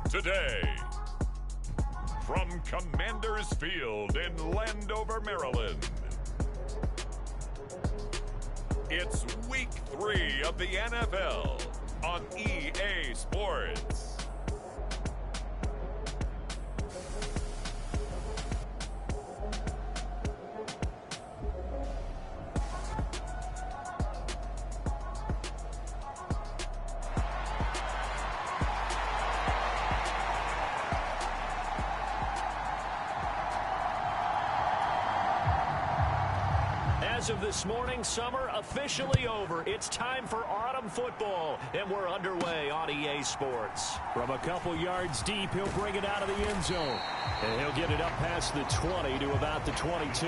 today. From Commander's Field in Landover, Maryland, it's Week 3 of the NFL on EA Sports. As of this morning, summer officially over. It's time for autumn football, and we're underway on EA Sports. From a couple yards deep, he'll bring it out of the end zone, and he'll get it up past the 20 to about the 22.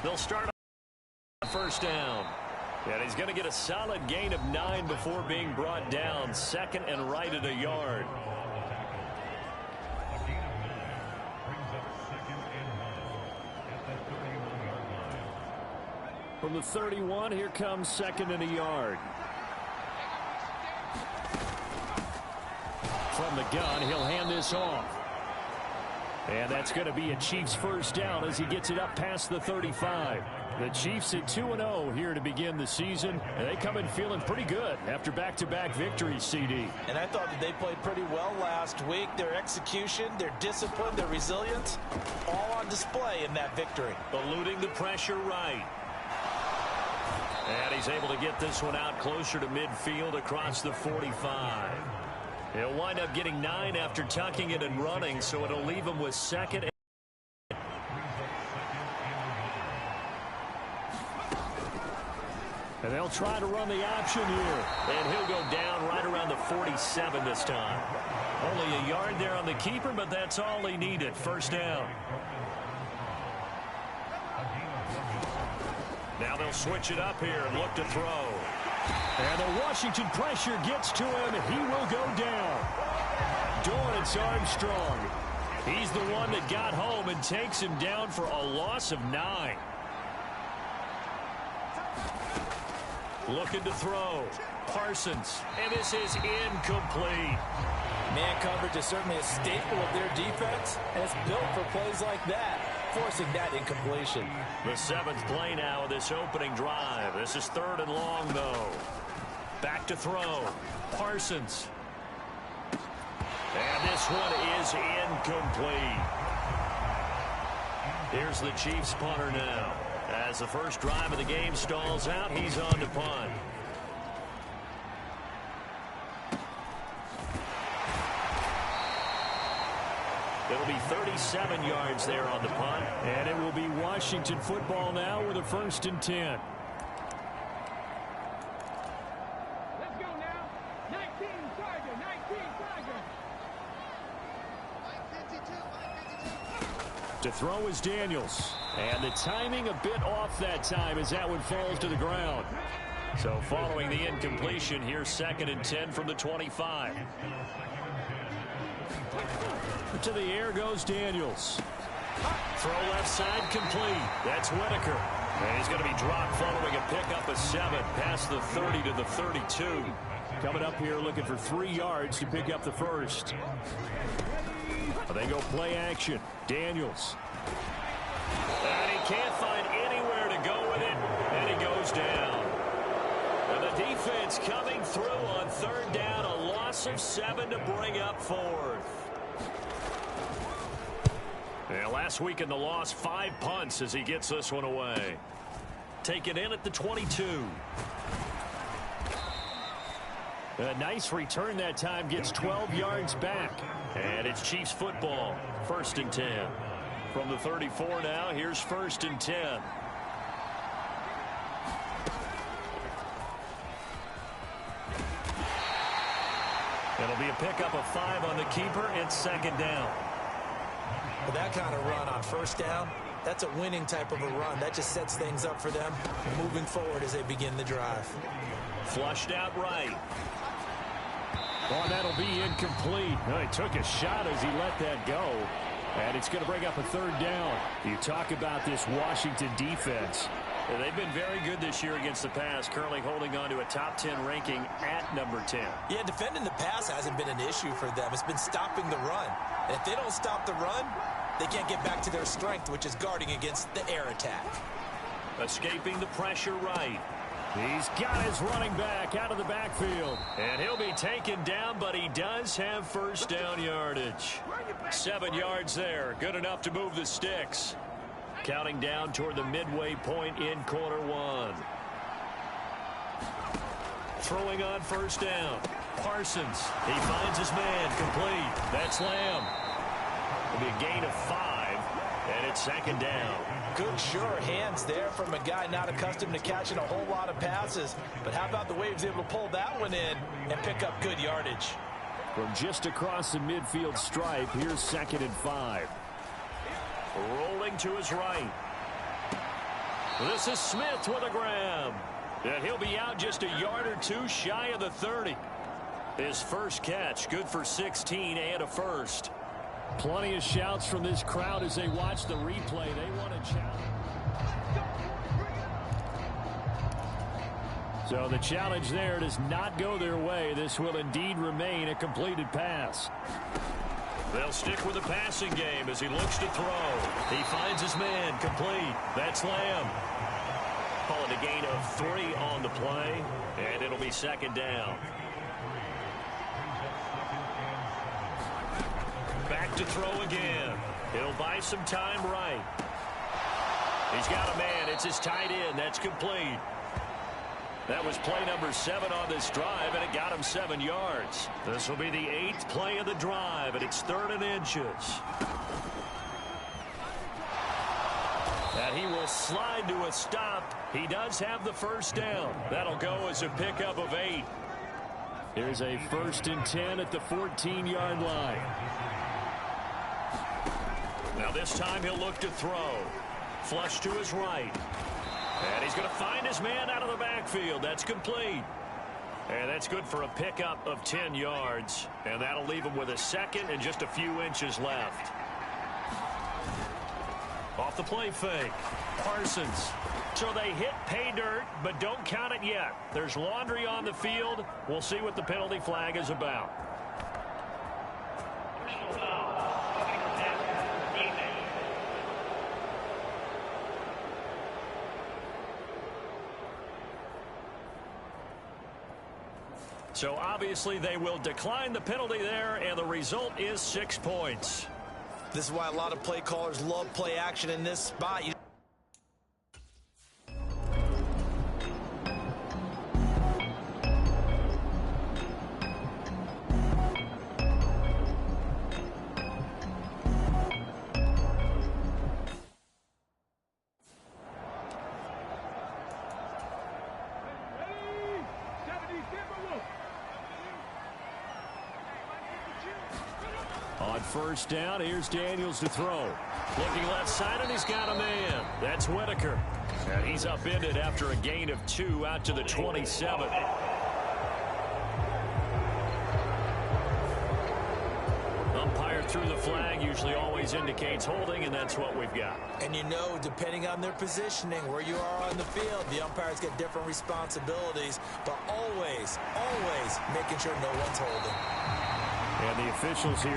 They'll start on first down. And he's going to get a solid gain of 9 before being brought down. Second and right at a yard. From the 31, here comes second and a yard. From the gun, he'll hand this off. And that's going to be a Chiefs first down as he gets it up past the 35. The Chiefs at 2-0 here to begin the season. And they come in feeling pretty good after back-to-back victories, CD. And I thought that they played pretty well last week. Their execution, their discipline, their resilience, all on display in that victory. Eluding the pressure right. And he's able to get this one out closer to midfield across the 45. He'll wind up getting 9 after tucking it and running, so it'll leave him with second. And they'll try to run the option here. And he'll go down right around the 47 this time. Only a yard there on the keeper, but that's all he needed. First down. Now they'll switch it up here and look to throw. And the Washington pressure gets to him. He will go down. Dorrance Armstrong. He's the one that got home and takes him down for a loss of 9. Looking to throw. Parsons. And this is incomplete. Man coverage is certainly a staple of their defense, and it's built for plays like that, forcing that incompletion. The 7th play now of this opening drive. This is 3rd and long, though. Back to throw. Parsons. And this one is incomplete. Here's the Chiefs punter now. As the first drive of the game stalls out, he's on to punt. It'll be 37 yards there on the punt. And it will be Washington football now with a 1st and 10. To throw is Daniels. And the timing a bit off that time as that one falls to the ground. So following the incompletion, here's 2nd and 10 from the 25. To the air goes Daniels. Throw left side complete. That's Whitaker. And he's going to be dropped following a pickup of 7 past the 30 to the 32. Coming up here looking for 3 yards to pick up the first. They go play action. Daniels. And he can't find anywhere to go with it. And he goes down. And the defense coming through on 3rd down. A loss of 7 to bring up 4th. Yeah, last week in the loss, 5 punts as he gets this one away. Taken in at the 22. A nice return that time, gets 12 yards back. And it's Chiefs football, 1st and 10. From the 34 now, here's 1st and 10. It'll be a pickup of 5 on the keeper. It's 2nd down. With that kind of run on 1st down, that's a winning type of a run. That just sets things up for them moving forward as they begin the drive. Flushed out right. Oh, that'll be incomplete. No, he took a shot as he let that go. And it's going to bring up a third down. You talk about this Washington defense. Well, they've been very good this year against the pass, currently holding on to a top 10 ranking at number 10. Yeah, defending the pass hasn't been an issue for them. It's been stopping the run. And if they don't stop the run, they can't get back to their strength, which is guarding against the air attack. Escaping the pressure right. He's got his running back out of the backfield. And he'll be taken down, but he does have first down yardage. 7 yards there. Good enough to move the sticks. Counting down toward the midway point in quarter one. Throwing on first down. Parsons. He finds his man. Complete. That's Lamb. It'll be a gain of 5, and it's second down. Good, sure hands there from a guy not accustomed to catching a whole lot of passes. But how about the way he was able to pull that one in and pick up good yardage? From just across the midfield stripe, here's 2nd and 5. Rolling to his right. This is Smith with a grab. And he'll be out just a yard or two shy of the 30. His first catch, good for 16 and a first. Plenty of shouts from this crowd as they watch the replay. They want to challenge. So the challenge there does not go their way. This will indeed remain a completed pass. They'll stick with the passing game as he looks to throw. He finds his man. Complete. That's Lamb. Call it a gain of 3 on the play, and it'll be second down. Back to throw again. He'll buy some time right. He's got a man. It's his tight end. That's complete. That was play number 7 on this drive, and it got him 7 yards. This will be the 8th play of the drive, and it's 3rd and inches. And he will slide to a stop. He does have the first down. That'll go as a pickup of 8. Here's a 1st and 10 at the 14-yard line. Now this time he'll look to throw. Flush to his right. And he's going to find his man out of the backfield. That's complete. And that's good for a pickup of 10 yards. And that'll leave him with a 2nd and just a few inches left. Off the play fake. Parsons. So they hit pay dirt, but don't count it yet. There's laundry on the field. We'll see what the penalty flag is about. So obviously they will decline the penalty there, and the result is 6 points. This is why a lot of play callers love play action in this spot. On first down, here's Daniels to throw. Looking left side, and he's got a man. That's Whitaker. And he's upended after a gain of 2 out to the 27. Umpire threw the flag, usually always indicates holding, and that's what we've got. And you know, depending on their positioning, where you are on the field, the umpires get different responsibilities, but always, always making sure no one's holding. And the officials here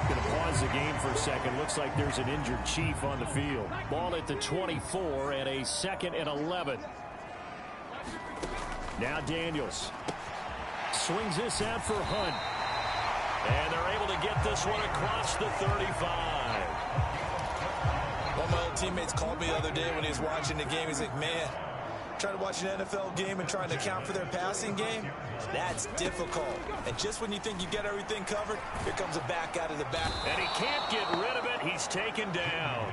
going to pause the game for a second. Looks like there's an injured Chief on the field. Ball at the 24 and a 2nd and 11. Now Daniels swings this out for Hunt. And they're able to get this one across the 35. One of my old teammates called me the other day when he was watching the game. He's like, man, trying to watch an NFL game and trying to account for their passing game, that's difficult. And just when you think you get everything covered, here comes a back out of the back. And he can't get rid of it. He's taken down.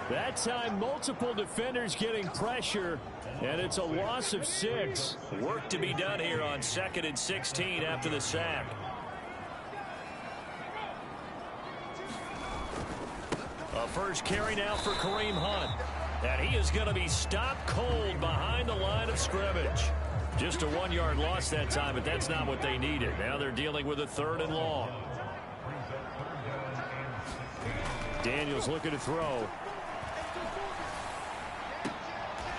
That time, multiple defenders getting pressure, and it's a loss of 6. Work to be done here on 2nd and 16 after the sack. A first carry now for Kareem Hunt. And he is going to be stopped cold behind the line of scrimmage. Just a 1-yard loss that time, but that's not what they needed. Now they're dealing with a 3rd and long. Daniels looking to throw.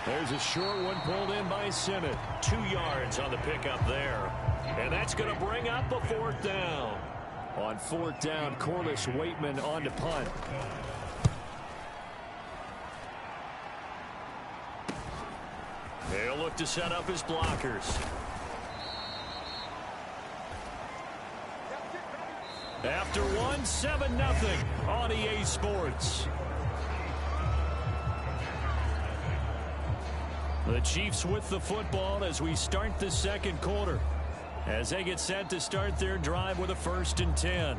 There's a short one pulled in by Simmons. 2 yards on the pickup there. And that's going to bring up a 4th down. On 4th down, Corliss Waitman on to punt. He'll look to set up his blockers. After 7-0 on EA Sports. The Chiefs with the football as we start the 2nd quarter. As they get set to start their drive with a 1st and 10.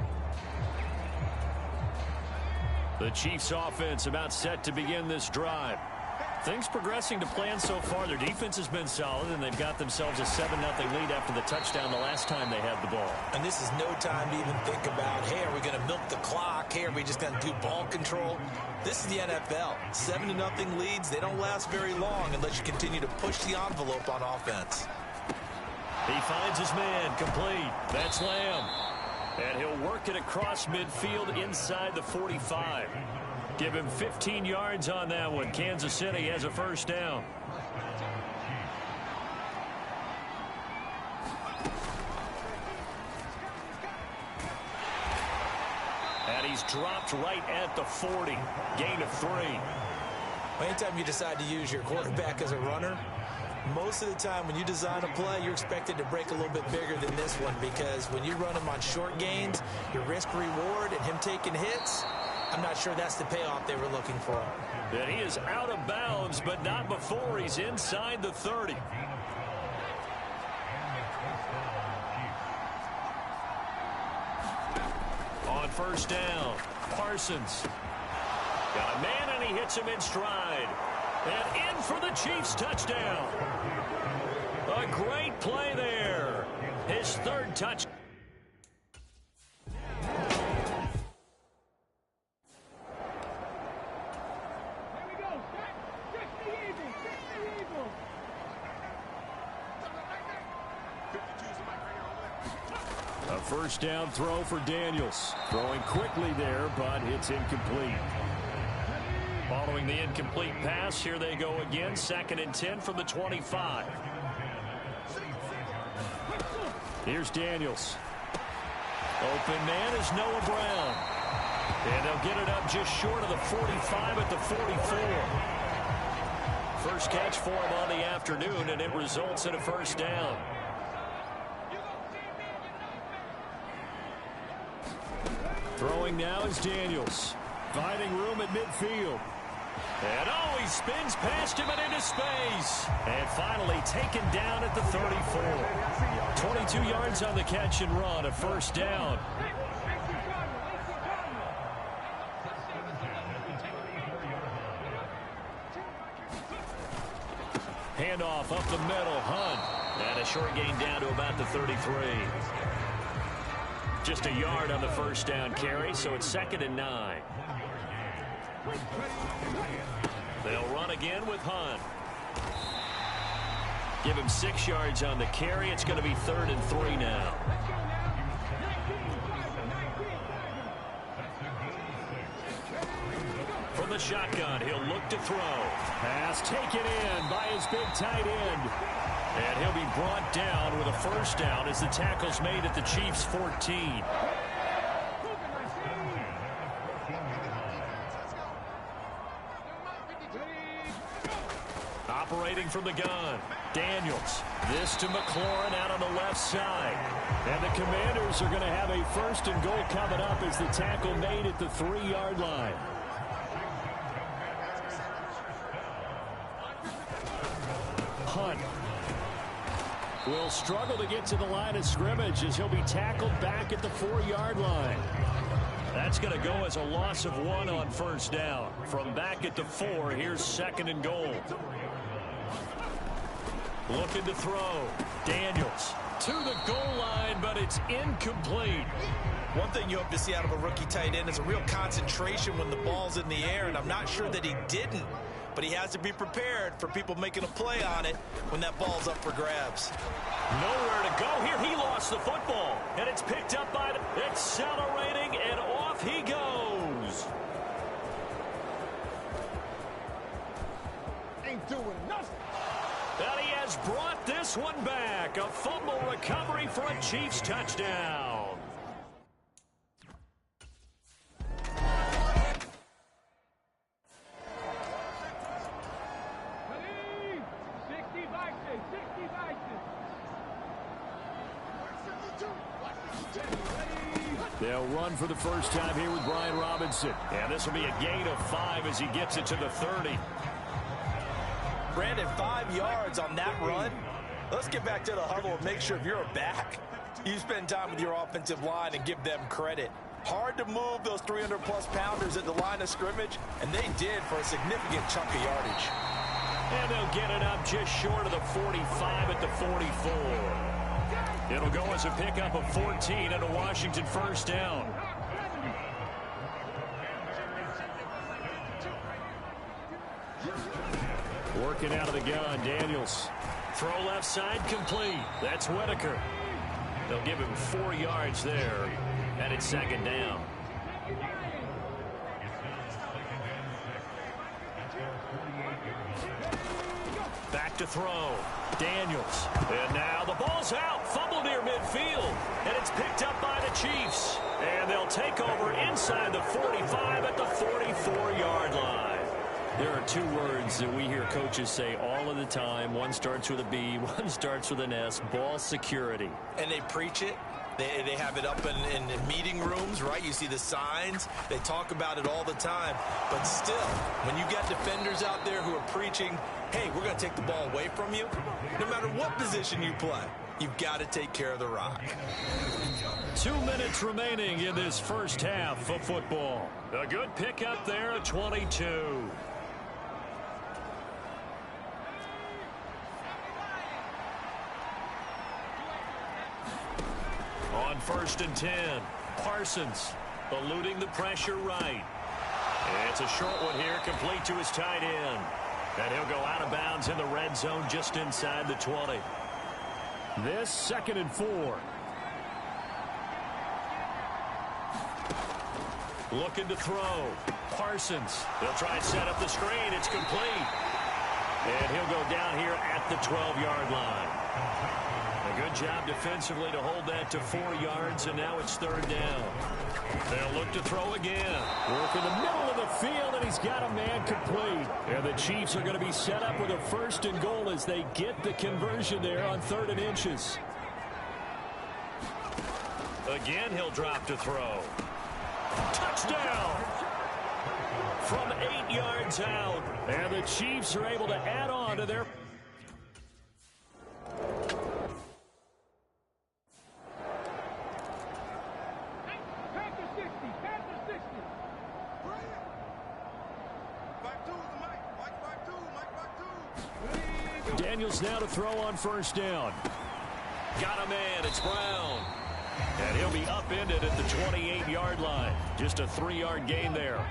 The Chiefs offense about set to begin this drive. Things progressing to plan so far. Their defense has been solid, and they've got themselves a 7-0 lead after the touchdown the last time they had the ball. And this is no time to even think about, hey, are we going to milk the clock? Hey, are we just going to do ball control? This is the NFL. 7-0 leads, they don't last very long unless you continue to push the envelope on offense. He finds his man, complete. That's Lamb. And he'll work it across midfield inside the 45. Give him 15 yards on that one. Kansas City has a 1st down. And he's dropped right at the 40. Gain of 3. Anytime you decide to use your quarterback as a runner, most of the time when you design a play, you're expected to break a little bit bigger than this one, because when you run him on short gains, your risk-reward and him taking hits, I'm not sure that's the payoff they were looking for. And he is out of bounds, but not before he's inside the 30. On 1st down, Parsons. Got a man, and he hits him in stride. And in for the Chiefs touchdown. A great play there. His 3rd touchdown. A 1st down throw for Daniels. Throwing quickly there, but it's incomplete. Following the incomplete pass, here they go again. 2nd and 10 from the 25. Here's Daniels. Open man is Noah Brown. And they'll get it up just short of the 45 at the 44. First catch for him on the afternoon, and it results in a 1st down. Throwing now is Daniels. Finding room at midfield. And he spins past him and into space. And finally taken down at the 34. 22 yards on the catch and run, a 1st down. Handoff up the middle, Hunt. And a short gain down to about the 33. Just a yard on the 1st down carry, so it's 2nd and 9. They'll run again with Hunt. Give him 6 yards on the carry. It's going to be 3rd and 3 now. From the shotgun, he'll look to throw. Pass taken in by his big tight end. And he'll be brought down with a 1st down as the tackle's made at the Chiefs' 14. Operating from the gun, Daniels. This to McLaurin out on the left side. And the Commanders are going to have a 1st and goal coming up as the tackle made at the 3-yard line. Hunt will struggle to get to the line of scrimmage as he'll be tackled back at the 4-yard line. That's going to go as a loss of 1 on 1st down. From back at the 4, here's 2nd and goal. Looking to throw. Daniels to the goal line, but it's incomplete. One thing you hope to see out of a rookie tight end is a real concentration when the ball's in the air, and I'm not sure that he didn't but he has to be prepared for people making a play on it when that ball's up for grabs. Nowhere to go here. He lost the football, and it's picked up by the accelerating, and off he goes. Ain't doing nothing. And he has brought this one back. A fumble recovery for a Chiefs touchdown. They'll run for the first time here with Brian Robinson. And this will be a gain of 5 as he gets it to the 30. Brandon, 5 yards on that run. Let's get back to the huddle and make sure if you're a back, you spend time with your offensive line and give them credit. Hard to move those 300-plus pounders at the line of scrimmage, and they did for a significant chunk of yardage. And they'll get it up just short of the 45 at the 44. It'll go as a pickup of 14 and a Washington first down. Working out of the gun, Daniels. Throw left side complete. That's Whitaker. They'll give him 4 yards there, and it's second down. Back to throw. Daniels. And now the ball's out. Fumble near midfield. And it's picked up by the Chiefs. And they'll take over inside the 45 at the 44-yard line. There are 2 words that we hear coaches say all of the time. One starts with a B, one starts with an S. Ball security. And they preach it. They have it up in meeting rooms, right? You see the signs. They talk about it all the time. But still, when you got defenders out there who are preaching, hey, we're going to take the ball away from you, no matter what position you play, you've got to take care of the rock. 2 minutes remaining in this first half of football. A good pickup there at 22. On 1st and 10, Parsons eluding the pressure right. It's a short one here, complete to his tight end. And he'll go out of bounds in the red zone just inside the 20. This 2nd and 4. Looking to throw. Parsons. They'll try and set up the screen. It's complete. And he'll go down here at the 12-yard line. A good job defensively to hold that to 4 yards, and now it's 3rd down. They'll look to throw again. Work in the middle of the field, and he's got a man complete. And the Chiefs are going to be set up with a 1st and goal as they get the conversion there on 3rd and inches. Again, he'll drop to throw. Touchdown! From 8 yards out. And the Chiefs are able to add on to their... Daniels now to throw on 1st down. Got a man. It's Brown. And he'll be upended at the 28-yard line. Just a 3-yard gain there.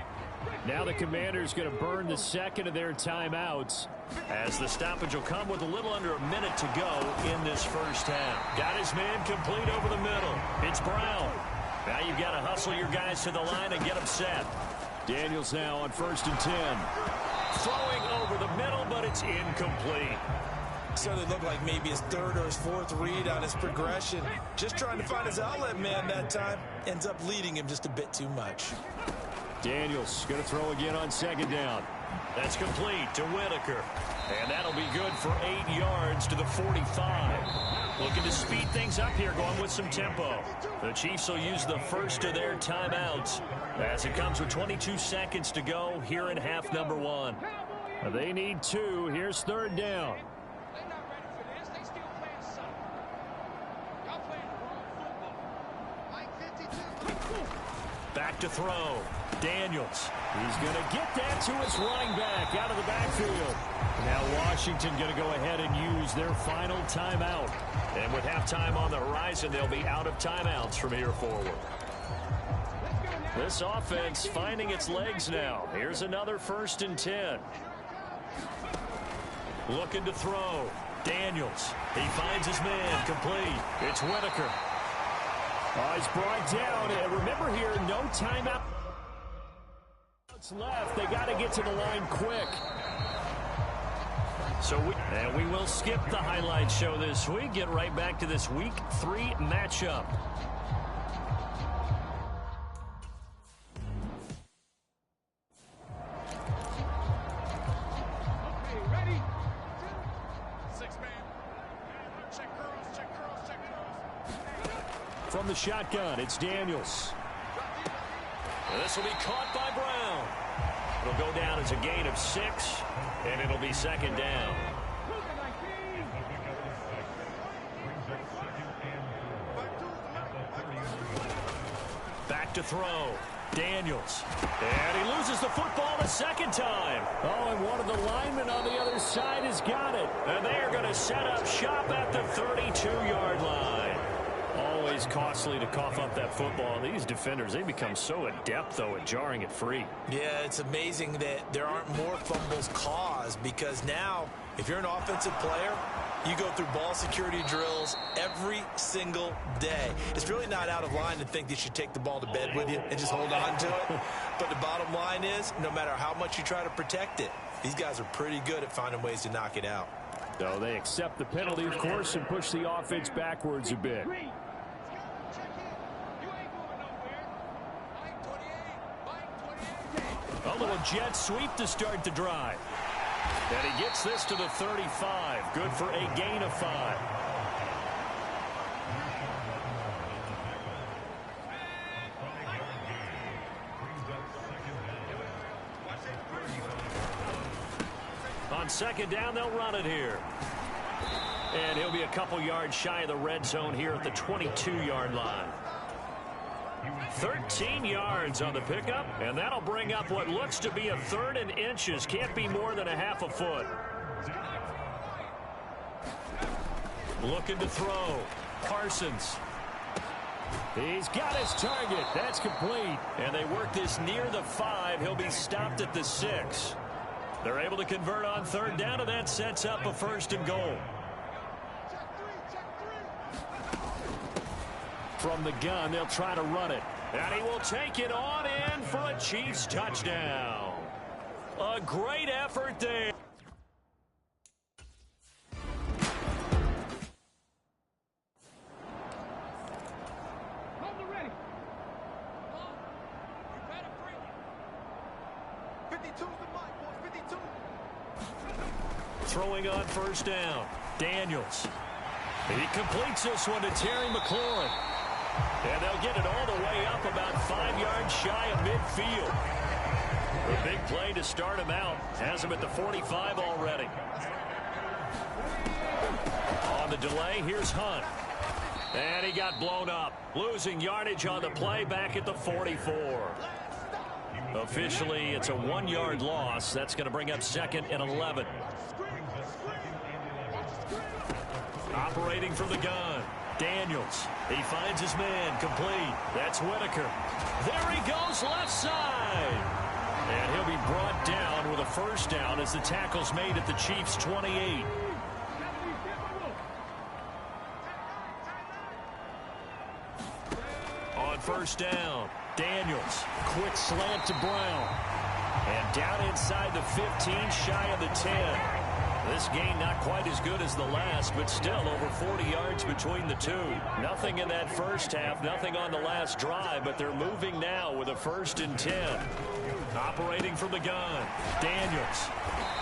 Now the Commanders going to burn the 2nd of their timeouts. As the stoppage will come with a little under a minute to go in this first half. Got his man complete over the middle. It's Brown. Now you've got to hustle your guys to the line and get them set. Daniels now on 1st and 10. Throwing over the middle, but it's incomplete. Certainly looked like maybe his 3rd or his 4th read on his progression. Just trying to find his outlet man that time. Ends up leading him just a bit too much. Daniels going to throw again on 2nd down. That's complete to Whitaker. And that'll be good for 8 yards to the 45. Looking to speed things up here, going with some tempo. The Chiefs will use the first of their timeouts as it comes with 22 seconds to go here in half number 1. They need 2. Here's 3rd down. They're not ready for this. They still playing soccer. Y'all playing the wrong football. Mike 52. Back to throw. Daniels. He's going to get that to his running back out of the backfield. Now Washington going to go ahead and use their final timeout. And with halftime on the horizon, they'll be out of timeouts from here forward. This offense finding its legs now. Here's another 1st and 10. Looking to throw. Daniels. He finds his man. Complete. It's Whitaker. He's brought down. And remember here, no timeout left. They got to get to the line quick. So we will skip the highlight show this week. Get right back to this Week 3 matchup. From the shotgun, it's Daniels. And this will be caught by Brown. It'll go down as a gain of 6, and it'll be second down. Back to throw. Daniels. And he loses the football a second time. Oh, and one of the linemen on the other side has got it. And they are going to set up shop at the 32-yard line. Always costly to cough up that football. These defenders, they become so adept, though, at jarring it free. Yeah, it's amazing that there aren't more fumbles caused, because now, if you're an offensive player, you go through ball security drills every single day. It's really not out of line to think that you take the ball to bed with you and just hold on to it. But the bottom line is, no matter how much you try to protect it, these guys are pretty good at finding ways to knock it out. So they accept the penalty, of course, and push the offense backwards a bit. A little jet sweep to start the drive. And he gets this to the 35. Good for a gain of 5. On second down, they'll run it here. And he'll be a couple yards shy of the red zone here at the 22-yard line. 13 yards on the pickup, and that'll bring up what looks to be a 3rd and inches. Can't be more than a half a foot. Looking to throw. Parsons. He's got his target. That's complete. And they work this near the 5. He'll be stopped at the 6. They're able to convert on 3rd down, and that sets up a 1st and goal. From the gun, they'll try to run it. And he will take it on in for a Chiefs touchdown. A great effort there. Ready. You better bring it. 52's the mic, boys. 52. Throwing on 1st down. Daniels. He completes this one to Terry McLaurin. And they'll get it all the way up about 5 yards shy of midfield. The big play to start him out. Has him at the 45 already. On the delay, here's Hunt. And he got blown up. Losing yardage on the play back at the 44. Officially, it's a 1-yard loss. That's going to bring up 2nd and 11. Operating from the gun. Daniels. He finds his man. Complete. That's Whitaker. There he goes left side. And he'll be brought down with a 1st down as the tackle's made at the Chiefs' 28. On 1st down, Daniels. Quick slant to Brown. And down inside the 15, shy of the 10. This game not quite as good as the last, but still over 40 yards between the two. Nothing in that first half, nothing on the last drive, but they're moving now with a 1st and 10. Operating from the gun, Daniels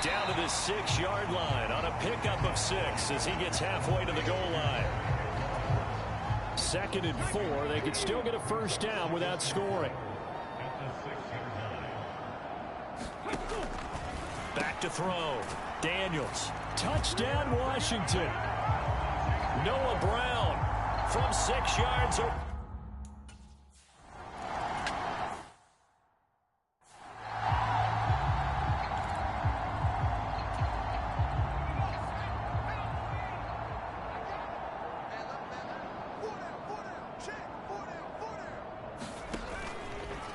down to the 6-yard line on a pickup of 6 as he gets halfway to the goal line. 2nd and 4. They could still get a 1st down without scoring. Back to throw. Daniels. Touchdown, Washington. Noah Brown from 6 yards.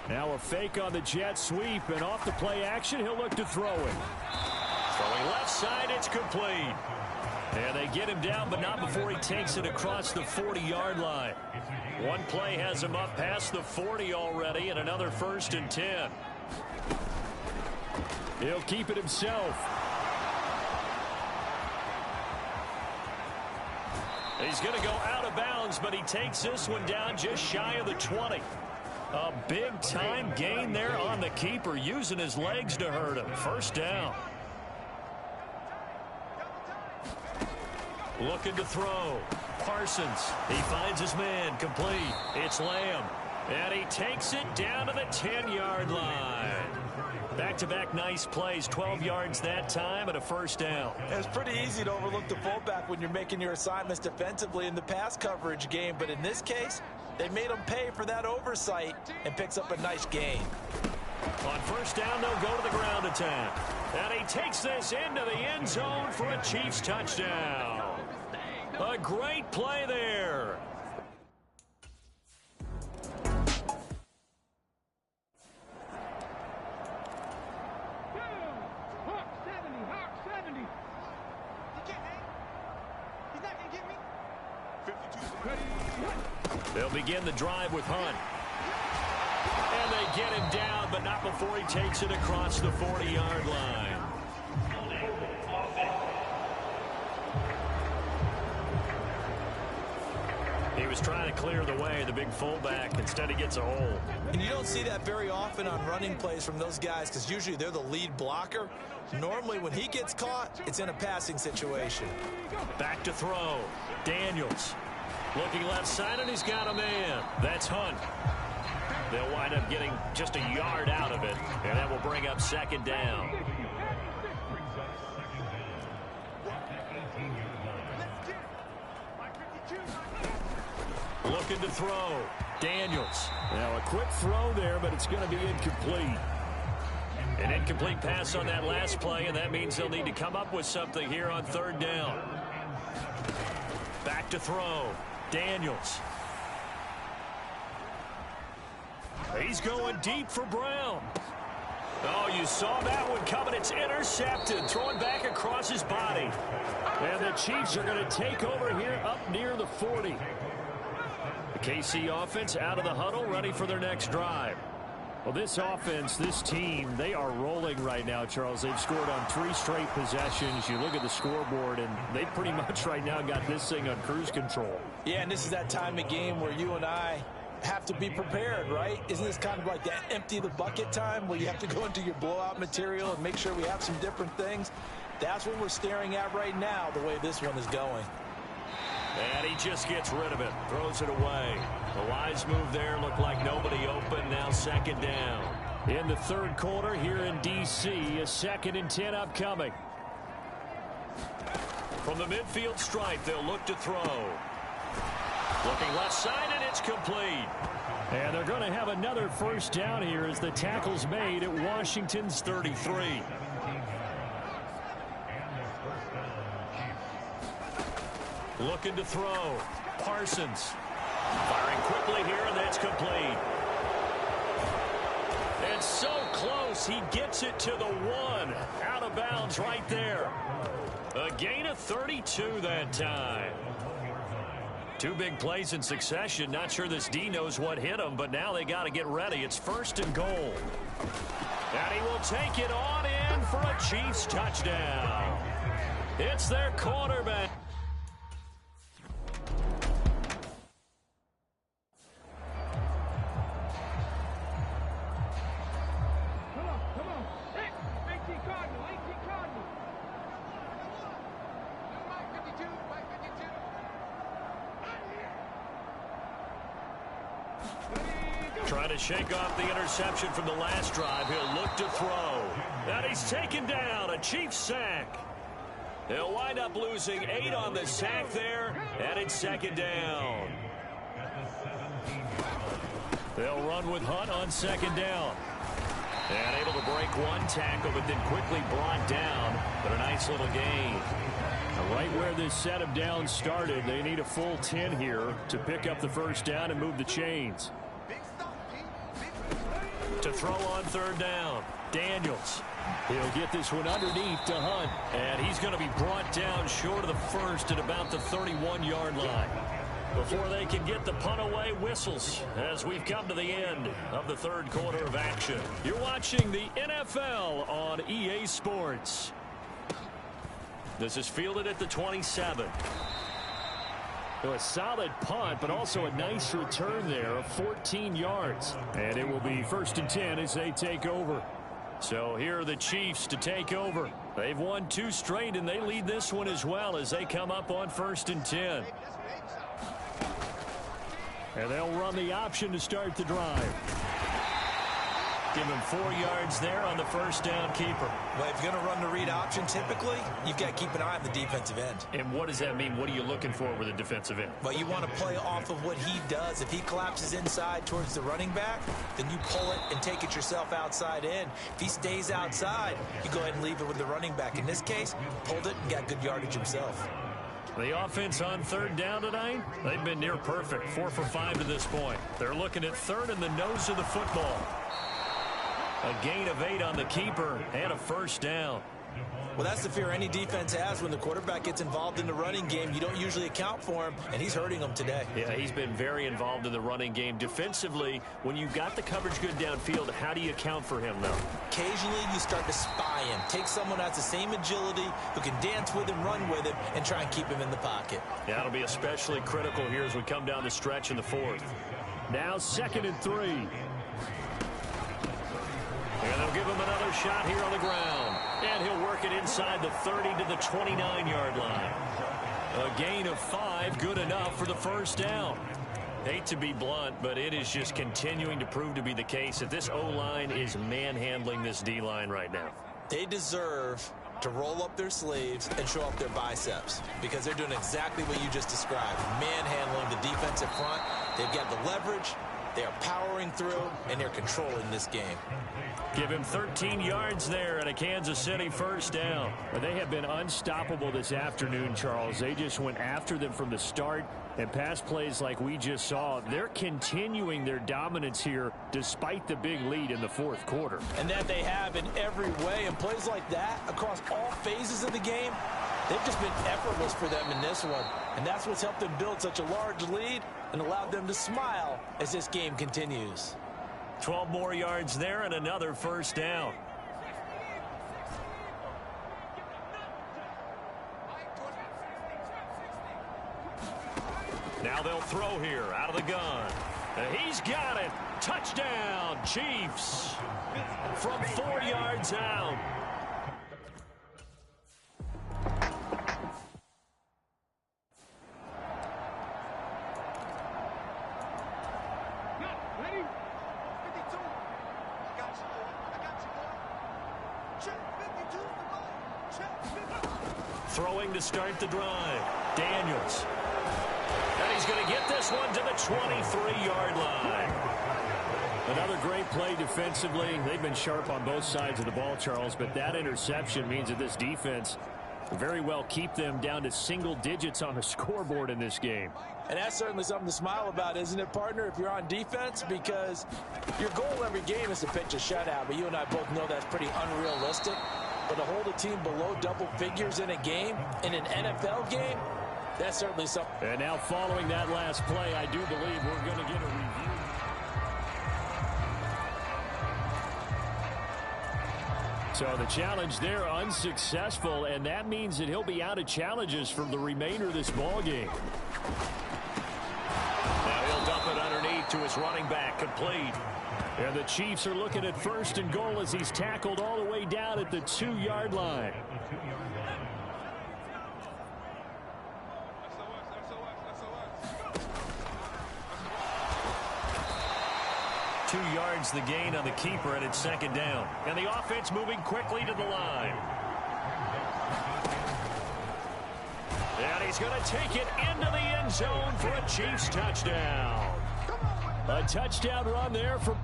Now a fake on the jet sweep, and off the play action, he'll look to throw it. Throwing left side, it's complete. And they get him down, but not before he takes it across the 40-yard line. One play has him up past the 40 already, and another 1st and 10. He'll keep it himself. He's going to go out of bounds, but he takes this one down just shy of the 20. A big-time gain there on the keeper, using his legs to hurt him. 1st down. Looking to throw. Parsons. He finds his man. Complete. It's Lamb. And he takes it down to the 10-yard line. Back-to-back nice plays. 12 yards that time and a 1st down. It's pretty easy to overlook the fullback when you're making your assignments defensively in the pass coverage game. But in this case, they made him pay for that oversight and picks up a nice gain. On 1st down, they'll go to the ground attack. And he takes this into the end zone for a Chiefs touchdown. A great play there. They'll begin the drive with Hunt. And they get him down, but not before he takes it across the 40-yard line. He was trying to clear the way, the big fullback. Instead, he gets a hole. And you don't see that very often on running plays from those guys because usually they're the lead blocker. Normally, when he gets caught, it's in a passing situation. Back to throw. Daniels. Looking left side, and he's got a man. That's Hunt. They'll wind up getting just a yard out of it, and that will bring up 2nd down. Looking to throw. Daniels. Now a quick throw there, but it's going to be incomplete. An incomplete pass on that last play, and that means they'll need to come up with something here on 3rd down. Back to throw. Daniels. He's going deep for Brown. Oh, you saw that one coming. It's intercepted. Throwing back across his body. And the Chiefs are going to take over here up near the 40. The KC offense out of the huddle, ready for their next drive. Well, this offense, this team, they are rolling right now, Charles. They've scored on 3 straight possessions. You look at the scoreboard, and they pretty much right now got this thing on cruise control. Yeah, and this is that time of game where you and I have to be prepared, right? Isn't this kind of like that empty the bucket time where you have to go into your blowout material and make sure we have some different things? That's what we're staring at right now, the way this one is going. And he just gets rid of it, throws it away. The wise move there, looked like nobody open, now 2nd down. In the 3rd quarter here in D.C., a 2nd and 10 upcoming. From the midfield stripe, they'll look to throw. Looking left side, and it's complete. And they're going to have another 1st down here as the tackle's made at Washington's 33. Looking to throw. Parsons. Firing quickly here, and that's complete. And so close, he gets it to the 1. Out of bounds right there. A gain of 32 that time. 2 big plays in succession. Not sure this D knows what hit him, but now they got to get ready. It's 1st and goal. And he will take it on in for a Chiefs touchdown. It's their quarterback. Trying to shake off the interception from the last drive. He'll look to throw. And he's taken down. A Chiefs sack. He'll wind up losing 8 on the sack there. And it's 2nd down. They'll run with Hunt on 2nd down. And able to break 1 tackle, but then quickly brought down. But a nice little gain. Right where this set of downs started, they need a full 10 here to pick up the 1st down and move the chains. To throw on 3rd down. Daniels. He'll get this one underneath to Hunt. And he's going to be brought down short of the first at about the 31-yard line. Before they can get the punt away, whistles as we've come to the end of the third quarter of action. You're watching the NFL on EA Sports. This is fielded at the 27. So a solid punt, but also a nice return there of 14 yards. And it will be 1st and 10 as they take over. So here are the Chiefs to take over. They've won 2 straight, and they lead this one as well as they come up on 1st and 10. And they'll run the option to start the drive. Give him 4 yards there on the first down keeper. Well, if you're going to run the read option, typically, you've got to keep an eye on the defensive end. And what does that mean? What are you looking for with a defensive end? Well, you want to play off of what he does. If he collapses inside towards the running back, then you pull it and take it yourself outside in. If he stays outside, you go ahead and leave it with the running back. In this case, pulled it and got good yardage himself. The offense on 3rd down tonight, they've been near perfect, 4 for 5 to this point. They're looking at 3rd and the nose of the football. A gain of 8 on the keeper and a 1st down. Well, that's the fear any defense has when the quarterback gets involved in the running game. You don't usually account for him, and he's hurting them today. Yeah, he's been very involved in the running game. Defensively, when you've got the coverage good downfield, how do you account for him, though? Occasionally, you start to spy him. Take someone that's the same agility, who can dance with him, run with him, and try and keep him in the pocket. Yeah, it'll be especially critical here as we come down the stretch in the 4th. Now 2nd and 3. And they'll give him another shot here on the ground. And he'll work it inside the 30 to the 29-yard line. A gain of 5, good enough for the 1st down. Hate to be blunt, but it is just continuing to prove to be the case that this O-line is manhandling this D-line right now. They deserve to roll up their sleeves and show off their biceps because they're doing exactly what you just described. Manhandling the defensive front. They've got the leverage. They are powering through, and they're controlling this game. Give him 13 yards there and a Kansas City 1st down. They have been unstoppable this afternoon, Charles. They just went after them from the start, and pass plays like we just saw, they're continuing their dominance here despite the big lead in the 4th quarter. And that they have in every way, and plays like that across all phases of the game, they've just been effortless for them in this one. And that's what's helped them build such a large lead and allowed them to smile as this game continues. 12 more yards there and another 1st down. Now they'll throw here out of the gun. He's got it. Touchdown, Chiefs. From 4 yards out. Throwing to start the drive. Daniels. And he's going to get this one to the 23-yard line. Another great play defensively. They've been sharp on both sides of the ball, Charles, but that interception means that this defense will very well keep them down to single digits on the scoreboard in this game. And that's certainly something to smile about, isn't it, partner, if you're on defense? Because your goal every game is to pitch a shutout, but you and I both know that's pretty unrealistic. But to hold a team below double figures in a game, in an NFL game, that's certainly something. And now following that last play, I do believe we're going to get a review. So the challenge there unsuccessful, and that means that he'll be out of challenges for the remainder of this ball game. Now he'll dump it underneath to his running back, complete. And the Chiefs are looking at 1st and goal as he's tackled all the way down at the 2-yard line. Two yards the gain on the keeper, and it's 2nd down. And the offense moving quickly to the line. And he's going to take it into the end zone for a Chiefs touchdown. A touchdown run there from...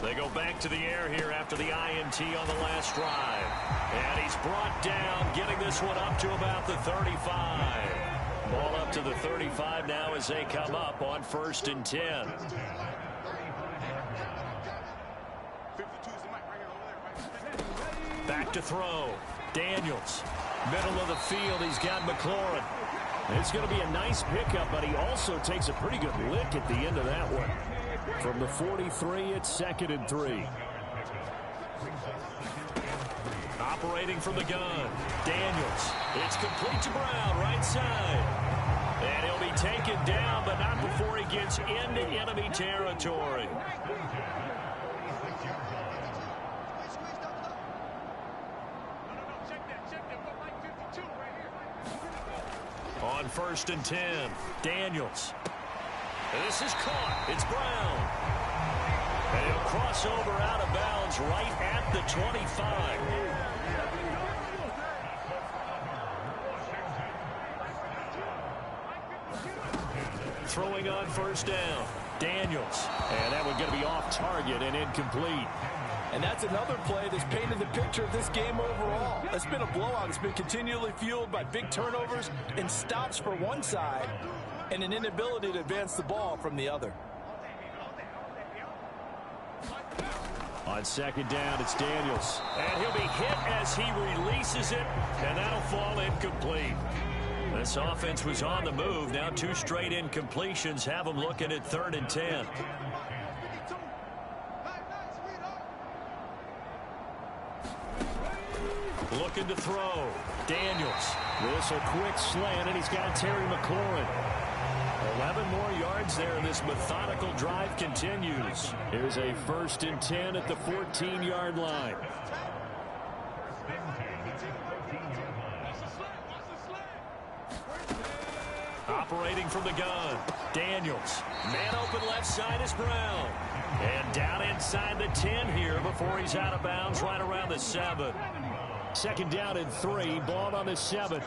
They go back to the air here after the INT on the last drive. And he's brought down, getting this one up to about the 35. Ball up to the 35 now as they come up on 1st and 10. Back to throw. Daniels. Middle of the field, he's got McLaurin. It's going to be a nice pickup, but he also takes a pretty good lick at the end of that one. From the 43, it's 2nd and 3. Operating from the gun. Daniels. It's complete to Brown, right side. And he'll be taken down, but not before he gets into enemy territory. On 1st and 10, Daniels. And this is caught. It's Brown. And he'll cross over out of bounds right at the 25. Throwing on 1st down. Daniels. And that one going to be off target and incomplete. And that's another play that's painted the picture of this game overall. It's been a blowout. It's been continually fueled by big turnovers and stops for one side and an inability to advance the ball from the other. On 2nd down, it's Daniels. And he'll be hit as he releases it, and that'll fall incomplete. This offense was on the move. Now 2 straight incompletions have them looking at 3rd and 10. Looking to throw. Daniels. This a quick slant, and he's got Terry McLaurin. 11 more yards there, and this methodical drive continues. Here's a 1st and 10 at the 14-yard line. Operating from the gun. Daniels. Man open left side is Brown. And down inside the 10 here before he's out of bounds right around the 7. 2nd down and 3. Ball on the 7.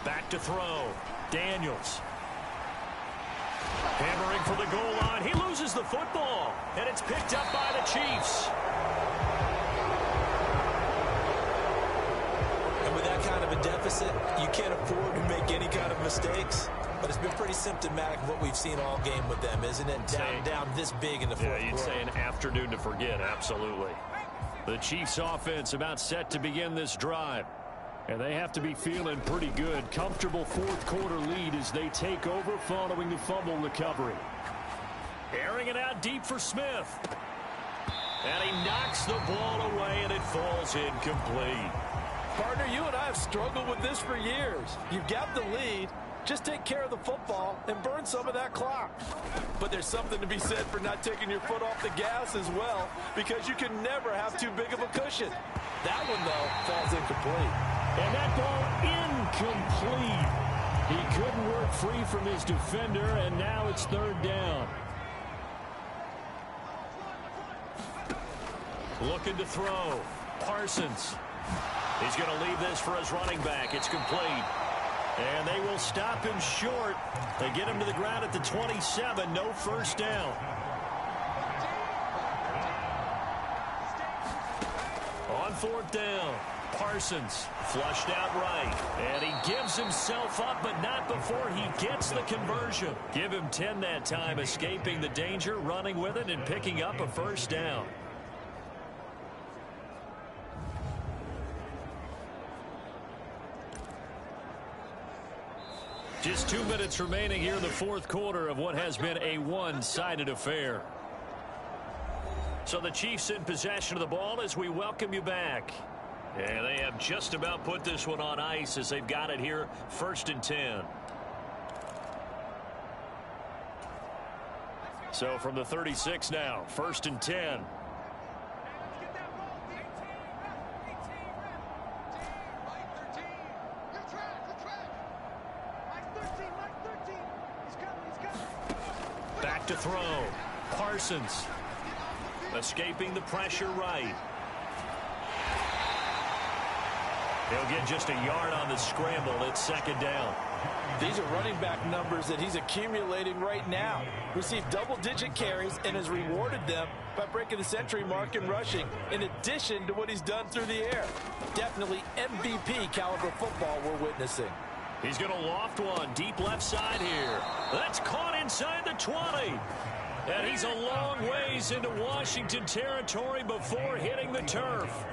Back to throw. Daniels. Hammering for the goal line. He loses the football. And it's picked up by the Chiefs. And with that kind of a deficit, you can't afford to make any kind of mistakes. But it's been pretty symptomatic of what we've seen all game with them, isn't it? Down this big in the fourth quarter. You'd say an afternoon to forget, absolutely. The Chiefs offense about set to begin this drive. And they have to be feeling pretty good. Comfortable 4th quarter lead as they take over following the fumble recovery. Airing it out deep for Smith. And he knocks the ball away, and it falls incomplete. Partner, you and I have struggled with this for years. You've got the lead. Just take care of the football and burn some of that clock. But there's something to be said for not taking your foot off the gas as well, because you can never have too big of a cushion. That one, though, falls incomplete. And that ball incomplete. He couldn't work free from his defender, and now it's 3rd down. Looking to throw. Parsons. He's going to leave this for his running back. It's complete. And they will stop him short. They get him to the ground at the 27. No 1st down. On 4th down, Parsons flushed out right. And he gives himself up, but not before he gets the conversion. Give him 10 that time, escaping the danger, running with it, and picking up a 1st down. Just 2 minutes remaining here in the 4th quarter of what has been a one-sided affair. So the Chiefs in possession of the ball as we welcome you back. And they have just about put this one on ice as they've got it here, 1st and 10. So from the 36 now, 1st and 10. Back to throw. Parsons escaping the pressure right. He'll get just a yard on the scramble. It's second down. These are running back numbers that he's accumulating right now. Received double-digit carries and has rewarded them by breaking the century mark in rushing, in addition to what he's done through the air. Definitely MVP caliber football we're witnessing. He's going to loft one deep left side here. That's caught inside the 20. And he's a long ways into Washington territory before hitting the turf.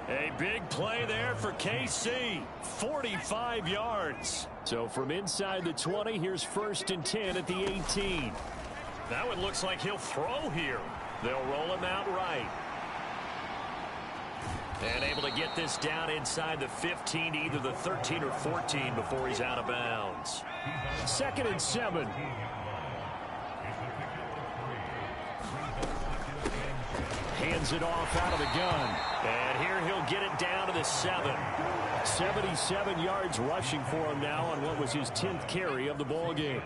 A big play there for KC. 45 yards. So from inside the 20, here's 1st and 10 at the 18. Now it looks like he'll throw here. They'll roll him out right. And able to get this down inside the 15, either the 13 or 14 before he's out of bounds. 2nd and 7. Hands it off out of the gun. And here he'll get it down to the 7. 77 yards rushing for him now on what was his 10th carry of the ball game.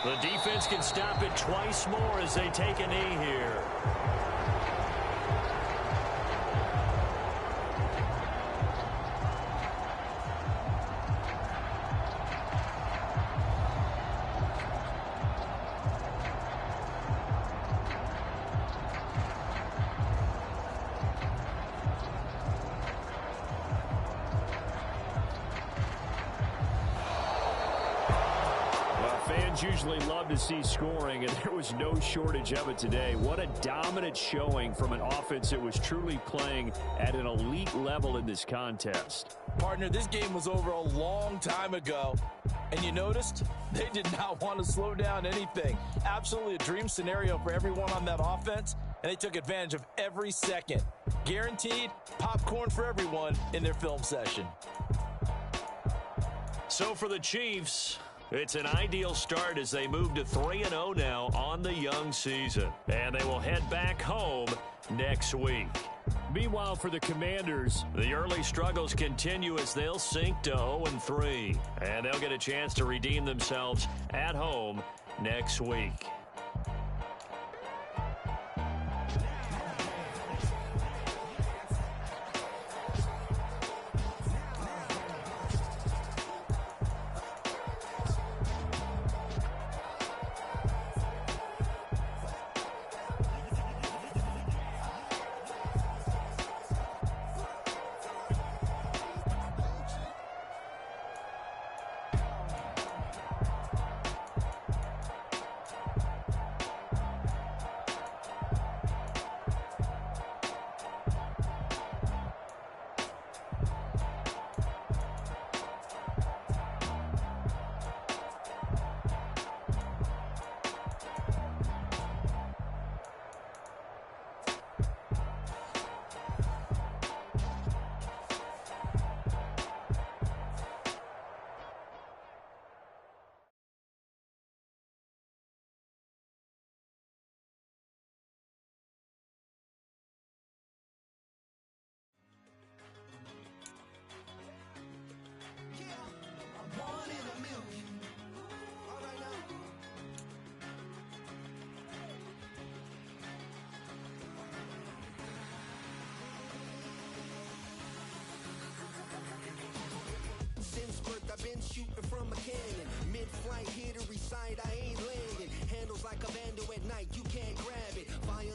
The defense can stop it twice more as they take a knee here. Usually love to see scoring, and there was no shortage of it today. What a dominant showing from an offense that was truly playing at an elite level in this contest. Partner, this game was over a long time ago, and you noticed they did not want to slow down anything. Absolutely a dream scenario for everyone on that offense, and they took advantage of every second. Guaranteed popcorn for everyone in their film session. So for the Chiefs, it's an ideal start as they move to 3-0 now on the young season. And they will head back home next week. Meanwhile, for the Commanders, the early struggles continue as they'll sink to 0-3. And they'll get a chance to redeem themselves at home next week. I've been shooting from a cannon. Mid-flight, here to recite, I ain't landing. Handles like a vandal at night, you can't grab it. Fire